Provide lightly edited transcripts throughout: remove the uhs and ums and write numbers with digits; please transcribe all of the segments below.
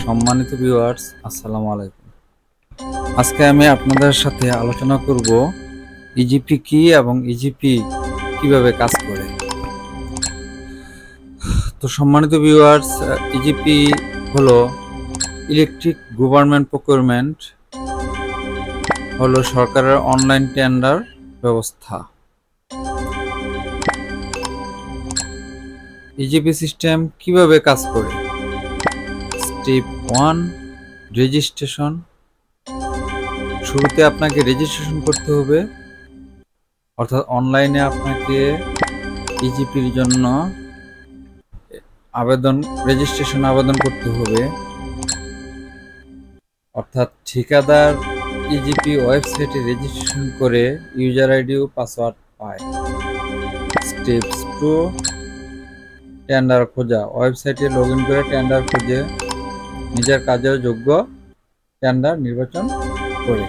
সম্মানিত ভিউয়ার্স, আসসালামু আলাইকুম। আজকে আমি আপনাদের সাথে আলোচনা করব ইজিপি কি এবং ইজিপি কিভাবে কাজ করে। তো সম্মানিত ভিউয়ার্স, ইজিপি হলো ইলেকট্রিক গভর্নমেন্ট প্রকিউরমেন্ট, হলো সরকারের অনলাইন টেন্ডার ব্যবস্থা। ইজিপি সিস্টেম কিভাবে কাজ করে? Step 1, registration. শুরুতে আপনাকে রেজিস্ট্রেশন করতে হবে, অর্থাৎ অনলাইনে আপনাকে ইজিপির জন্য রেজিস্ট্রেশন আবেদন করতে হবে। অর্থাৎ ঠিকাদার ইজিপি ওয়েবসাইটে রেজিস্ট্রেশন করে ইউজার আইডি ও পাসওয়ার্ড পায়। স্টেপস 2, টেন্ডার খোঁজা। ওয়েবসাইটে লগ ইন করে টেন্ডার খুঁজে নিজের কাজের যোগ্য টেন্ডার নির্বাচন করে।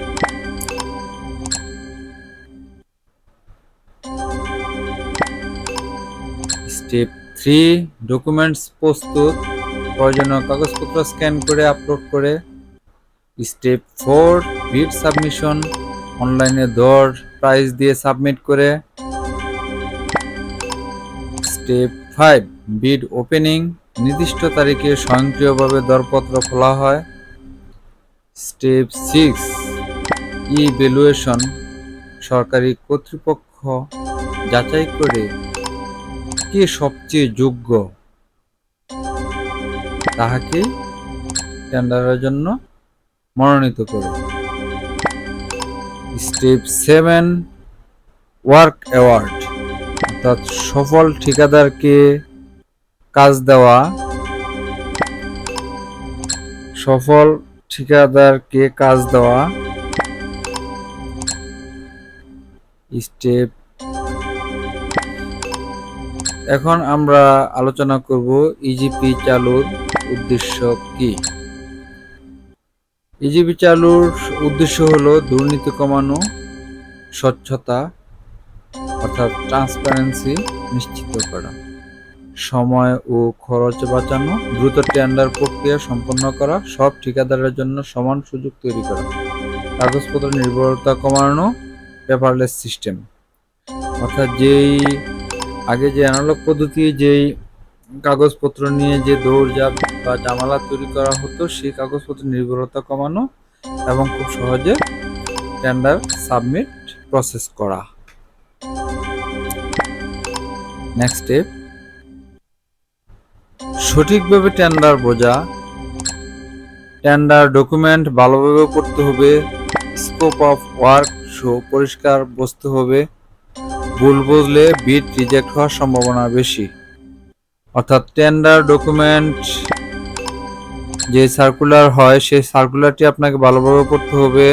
স্টেপ 3, ডকুমেন্টস প্রস্তুত। প্রয়োজনীয় কাগজপত্র স্ক্যান করে আপলোড করে। স্টেপ 4, বিড সাবমিশন। অনলাইনে দর প্রাইস দিয়ে সাবমিট করে। স্টেপ 5, বিড ওপেনিং। নির্দিষ্ট তারিখে স্বয়ংক্রিয়ভাবে দরপত্র খোলা হয়। Step 6, evaluation. সরকারি কর্তৃপক্ষ যাচাই করে কে সবচেয়ে যোগ্য তাহাকে টেন্ডারের জন্য মনোনীত করে। স্টেপ 7, ওয়ার্ক অ্যাওয়ার্ড, অর্থাৎ সফল ঠিকাদারকে কাজ দেওয়া। স্টেপ এখন আমরা আলোচনা করব ইজিপি চালুর উদ্দেশ্য কি। ইজিপি চালুর উদ্দেশ্য হলো দুর্নীতি কমানো, স্বচ্ছতা অর্থাৎ ট্রান্সপারেন্সি নিশ্চিত করা, সময় ও খরচ বাঁচানো, দ্রুত টেন্ডার প্রক্রিয়া সম্পন্ন করা, সব ঠিকাদারের জন্য সমান সুযোগ তৈরি করা, কাগজপত্র নির্ভরতা কমানো, পেপারলেস সিস্টেম। অর্থাৎ আগে যে অ্যানালগ পদ্ধতি, যেই কাগজপত্র নিয়ে যে দৌড়ঝাঁপ বা ঝামেলা তৈরি করা হতো, সেই কাগজপত্র নির্ভরতা কমানো এবং খুব সহজে টেন্ডার সাবমিট প্রসেস করা। নেক্সট স্টেপ, সঠিকভাবে টেন্ডার বোঝা। টেন্ডার ডকুমেন্ট ভালোভাবে পড়তে হবে। স্কোপ অফ ওয়ার্ক পরিষ্কার বুঝতে হবে। ভুল বুঝলে বিড রিজেক্ট হওয়ার সম্ভাবনা বেশি। অর্থাৎ টেন্ডার ডকুমেন্ট যে সার্কুলার হয়, সেই সার্কুলারটি আপনাকে ভালোভাবে পড়তে হবে।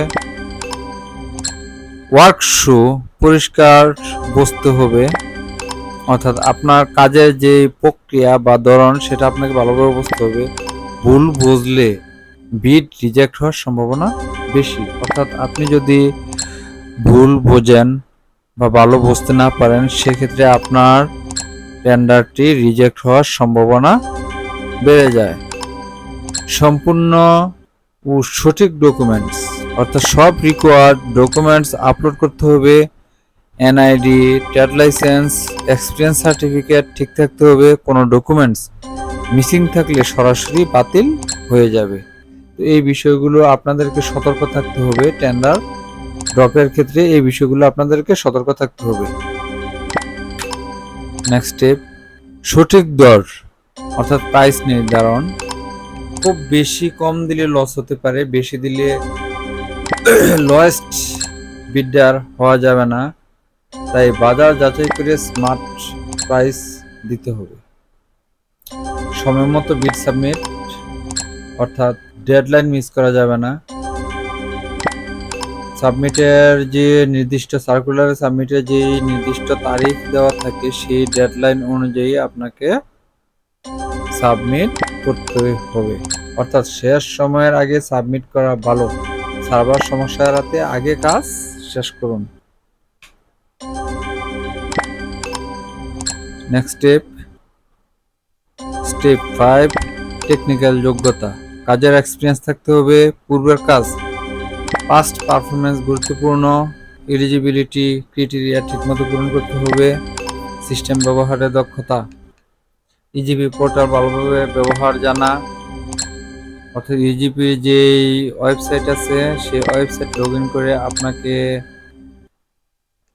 ওয়ার্কশো পরিষ্কার বুঝতে হবে, অর্থাৎ আপনার কাজের যে প্রক্রিয়া বা ধরন সেটা আপনাকে ভালোভাবে বুঝতে হবে। ভুল বুঝলে বিড রিজেক্ট হওয়ার সম্ভাবনা বেশি। অর্থাৎ আপনি যদি ভুল বোঝেন বা ভালো বুঝতে না পারেন, সেক্ষেত্রে আপনার টেন্ডারটি রিজেক্ট হওয়ার সম্ভাবনা বেড়ে যায়। সম্পূর্ণ ও সঠিক ডকুমেন্টস, অর্থাৎ সব রিকোয়ার্ড ডকুমেন্টস আপলোড করতে হবে। NID, trade licence, experience certificate ঠিক থাকতে হবে। কোনো ডকুমেন্টস মিসিং থাকলে সরাসরি বাতিল হয়ে যাবে। তো এই বিষয়গুলো আপনাদেরকে সতর্ক থাকতে হবে। টেন্ডার ড্রপের ক্ষেত্রে এই বিষয়গুলো আপনাদেরকে সতর্ক থাকতে হবে। নেক্সট স্টেপ, সঠিক দর অর্থাৎ প্রাইস নির্ধারণ। খুব বেশি কম দিলে লস হতে পারে, বেশি দিলে লোয়েস্ট বিডার হওয়া যাবে না। তাই বাজার যাচাই করে স্মার্ট প্রাইস দিতে হবে। সময় মতো বিড সাবমিট, অর্থাৎ ডেডলাইন মিস করা যাবে না। সাবমিটের যে নির্দিষ্ট সার্কুলারে সাবমিটের যে নির্দিষ্ট তারিখ দেওয়া থাকে, সেই ডেডলাইন অনুযায়ী আপনাকে সাবমিট করতে হবে। অর্থাৎ শেষ সময়ের আগে সাবমিট করা ভালো। সার্ভার সমস্যা এড়াতে আগে কাজ শেষ করুন। নেক্সট স্টেপ 5, টেকনিক্যাল যোগ্যতা। কাজের এক্সপিরিয়েন্স থাকতে হবে, পূর্বের কাজ, পাস্ট পারফরমেন্স গুরুত্বপূর্ণ, এলিজিবিলিটি ক্রাইটেরিয়া ঠিকমতো পূরণ করতে হবে, সিস্টেম ব্যবহারের দক্ষতা, ইজিপি পোর্টাল ভালোভাবে ব্যবহার জানা, অর্থাৎ ইজিপি যে ওয়েবসাইট আছে সেই ওয়েবসাইট লগ ইন করে আপনাকে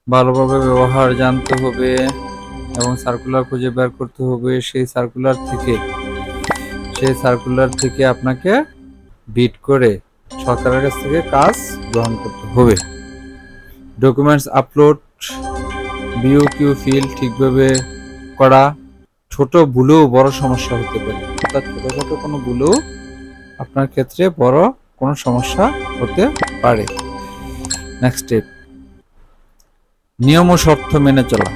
ভালোভাবে ব্যবহার জানতে হবে এবং সার্কুলার খুঁজে বের করতে হবে। সেই সার্কুলার থেকে আপনাকে বিট করে সরকারের কাছ থেকে কাজ গ্রহণ করতে হবে। ডকুমেন্টস আপলোড, বিওকিউ ফিল ঠিকভাবে করা, ছোট ভুলেও বড় সমস্যা হতে পারে, অর্থাৎ ছোটখাটো কোনো ভুলেও আপনার ক্ষেত্রে বড় কোনো সমস্যা হতে পারে। নেক্সট স্টেপ, নিয়ম ও শর্ত মেনে চলা,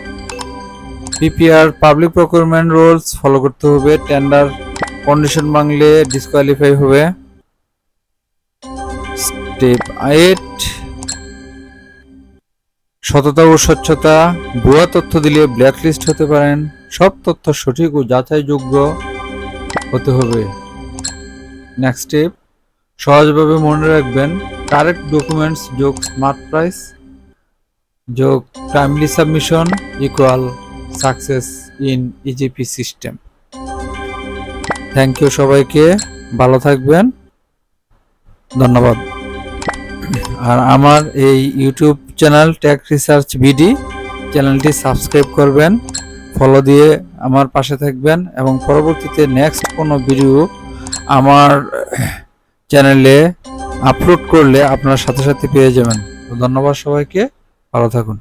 PPR public procurement rules follow করতে হবে, টেন্ডার কন্ডিশন ভাঙলে ডিসকোয়ালিফাই হবে। স্টেপ 8, সততা ও স্বচ্ছতা, ভুয়া তথ্য দিলে ব্ল্যাকলিস্ট হতে পারেন, সব তথ্য সঠিক ও যাচাইযোগ্য হতে হবে। নেক্সট স্টেপ, সহজভাবে মনে রাখবেন, কারেক্ট ডকুমেন্টস যোগ স্মার্ট প্রাইস যোগ timely submission equal success in EGP system. Thank you সবাইকে, ভালো থাকবেন, ধন্যবাদ। আর আমার এই YouTube channel tech research BD চ্যানেলটি সাবস্ক্রাইব করবেন, ফলো দিয়ে আমার পাশে থাকবেন এবং পরবর্তীতে নেক্সট কোনো ভিডিও আমার চ্যানেলে আপলোড করলে আপনারা সাথে সাথে পেয়ে যাবেন। তো ধন্যবাদ সবাইকে, ভালো থাকুন।